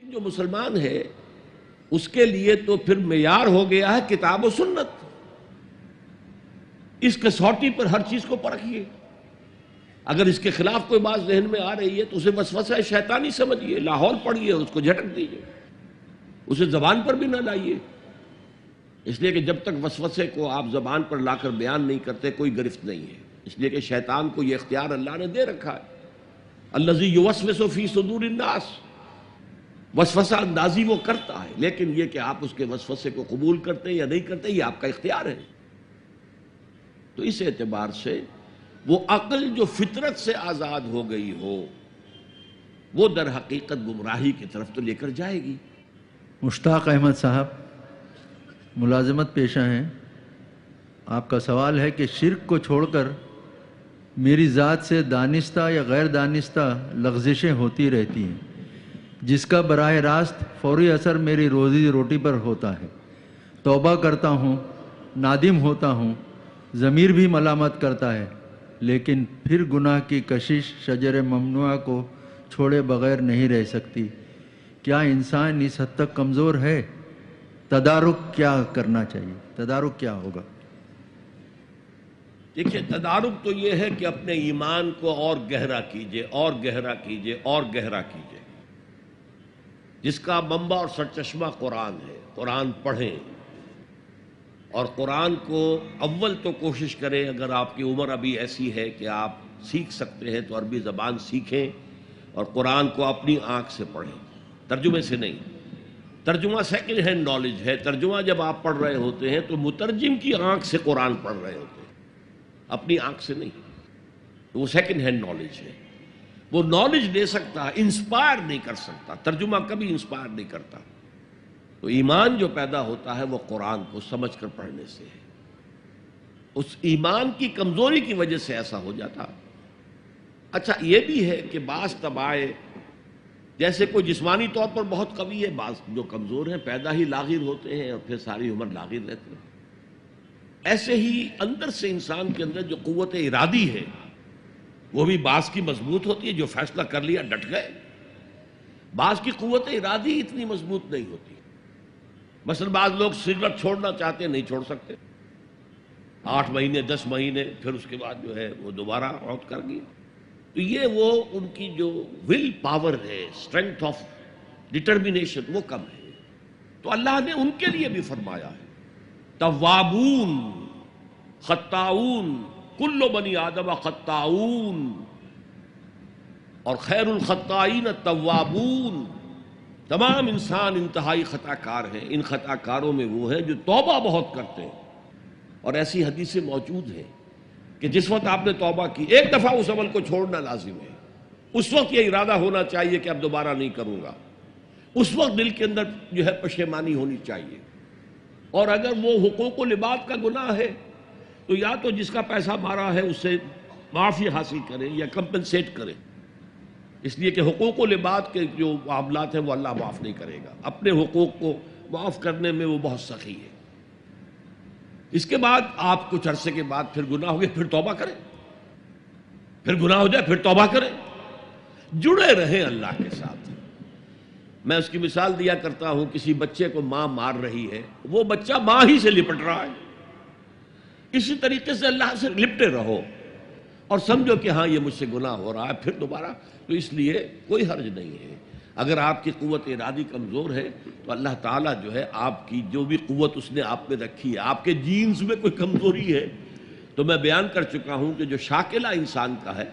جو مسلمان ہے اس کے لیے تو پھر معیار ہو گیا ہے کتاب و سنت. اس کسوٹی پر ہر چیز کو پرکھیے. اگر اس کے خلاف کوئی بات ذہن میں آ رہی ہے تو اسے وسوسہ شیطانی سمجھیے، لاہور پڑھیے، اس کو جھٹک دیجیے، اسے زبان پر بھی نہ لائیے. اس لیے کہ جب تک وسوسے کو آپ زبان پر لا کر بیان نہیں کرتے کوئی گرفت نہیں ہے. اس لیے کہ شیطان کو یہ اختیار اللہ نے دے رکھا ہے. الذی یوسوس فی صدور الناس، وسوسہ اندازی وہ کرتا ہے، لیکن یہ کہ آپ اس کے وسوسے کو قبول کرتے یا نہیں کرتے یہ آپ کا اختیار ہے. تو اس اعتبار سے وہ عقل جو فطرت سے آزاد ہو گئی ہو وہ در حقیقت گمراہی کی طرف تو لے کر جائے گی. مشتاق احمد صاحب ملازمت پیشہ ہیں. آپ کا سوال ہے کہ شرک کو چھوڑ کر میری ذات سے دانستہ یا غیر دانستہ لغزشیں ہوتی رہتی ہیں جس کا براہ راست فوری اثر میری روزی روٹی پر ہوتا ہے. توبہ کرتا ہوں، نادم ہوتا ہوں، ضمیر بھی ملامت کرتا ہے، لیکن پھر گناہ کی کشش شجر ممنوعہ کو چھوڑے بغیر نہیں رہ سکتی. کیا انسان اس حد تک کمزور ہے؟ تدارک کیا کرنا چاہیے؟ تدارک کیا ہوگا؟ دیکھیے، تدارک تو یہ ہے کہ اپنے ایمان کو اور گہرا کیجئے، اور گہرا کیجئے، اور گہرا کیجئے. جس کا منبع اور سرچشمہ قرآن ہے. قرآن پڑھیں اور قرآن کو اول تو کوشش کریں، اگر آپ کی عمر ابھی ایسی ہے کہ آپ سیکھ سکتے ہیں تو عربی زبان سیکھیں اور قرآن کو اپنی آنکھ سے پڑھیں، ترجمے سے نہیں. ترجمہ سیکنڈ ہینڈ نالج ہے. ترجمہ جب آپ پڑھ رہے ہوتے ہیں تو مترجم کی آنکھ سے قرآن پڑھ رہے ہوتے ہیں، اپنی آنکھ سے نہیں. وہ سیکنڈ ہینڈ نالج ہے. وہ نالج دے سکتا ہے، انسپائر نہیں کر سکتا. ترجمہ کبھی انسپائر نہیں کرتا. تو ایمان جو پیدا ہوتا ہے وہ قرآن کو سمجھ کر پڑھنے سے ہے. اس ایمان کی کمزوری کی وجہ سے ایسا ہو جاتا. اچھا یہ بھی ہے کہ بعض طبائع جیسے کوئی جسمانی طور پر بہت قوی ہے، بعض جو کمزور ہیں پیدا ہی لاغر ہوتے ہیں اور پھر ساری عمر لاغر رہتے ہیں. ایسے ہی اندر سے انسان کے اندر جو قوت ارادی ہے وہ بھی بعض کی مضبوط ہوتی ہے، جو فیصلہ کر لیا ڈٹ گئے. بعض کی قوت ارادی اتنی مضبوط نہیں ہوتی. مثلا بعض لوگ سگریٹ چھوڑنا چاہتے ہیں، نہیں چھوڑ سکتے. 8 مہینے 10 مہینے پھر اس کے بعد جو ہے وہ دوبارہ عود کر گیا. تو یہ وہ ان کی جو ول پاور ہے، اسٹرینتھ آف ڈٹرمینیشن، وہ کم ہے. تو اللہ نے ان کے لیے بھی فرمایا ہے توابون خطاؤون کل بنی آدم خطاؤون، اور خیر الخطائین التوابون. تمام انسان انتہائی خطا کار ہیں. ان خطا کاروں میں وہ ہیں جو توبہ بہت کرتے ہیں. اور ایسی حدیثیں موجود ہیں کہ جس وقت آپ نے توبہ کی، ایک دفعہ اس عمل کو چھوڑنا لازم ہے. اس وقت یہ ارادہ ہونا چاہیے کہ اب دوبارہ نہیں کروں گا. اس وقت دل کے اندر جو ہے پشیمانی ہونی چاہیے. اور اگر وہ حقوق و لباد کا گناہ ہے تو یا تو جس کا پیسہ مارا ہے اس سے معافی حاصل کریں یا کمپنسیٹ کریں. اس لیے کہ حقوق و لباد کے جو معاملات ہیں وہ اللہ معاف نہیں کرے گا. اپنے حقوق کو معاف کرنے میں وہ بہت سخی ہے. اس کے بعد آپ کچھ عرصے کے بعد پھر گناہ ہو گئے، پھر توبہ کریں. پھر گناہ ہو جائے پھر توبہ کریں. جڑے رہیں اللہ کے ساتھ. میں اس کی مثال دیا کرتا ہوں، کسی بچے کو ماں مار رہی ہے، وہ بچہ ماں ہی سے لپٹ رہا ہے. اسی طریقے سے اللہ سے لپٹے رہو اور سمجھو کہ ہاں یہ مجھ سے گناہ ہو رہا ہے، پھر دوبارہ. تو اس لیے کوئی حرج نہیں ہے. اگر آپ کی قوت ارادی کمزور ہے تو اللہ تعالیٰ جو ہے آپ کی جو بھی قوت اس نے آپ میں رکھی ہے، آپ کے جینز میں کوئی کمزوری ہے تو میں بیان کر چکا ہوں کہ جو شاکلہ انسان کا ہے،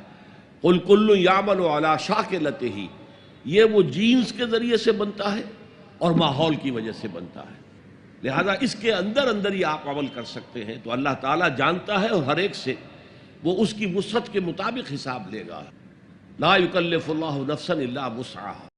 قل کل یعمل علی شاکلتہ، یہ وہ جینز کے ذریعے سے بنتا ہے اور ماحول کی وجہ سے بنتا ہے. لہذا اس کے اندر اندر ہی آپ عمل کر سکتے ہیں. تو اللہ تعالیٰ جانتا ہے اور ہر ایک سے وہ اس کی وسعت کے مطابق حساب لے گا. لا یکلف اللہ نفسا الا وسعها.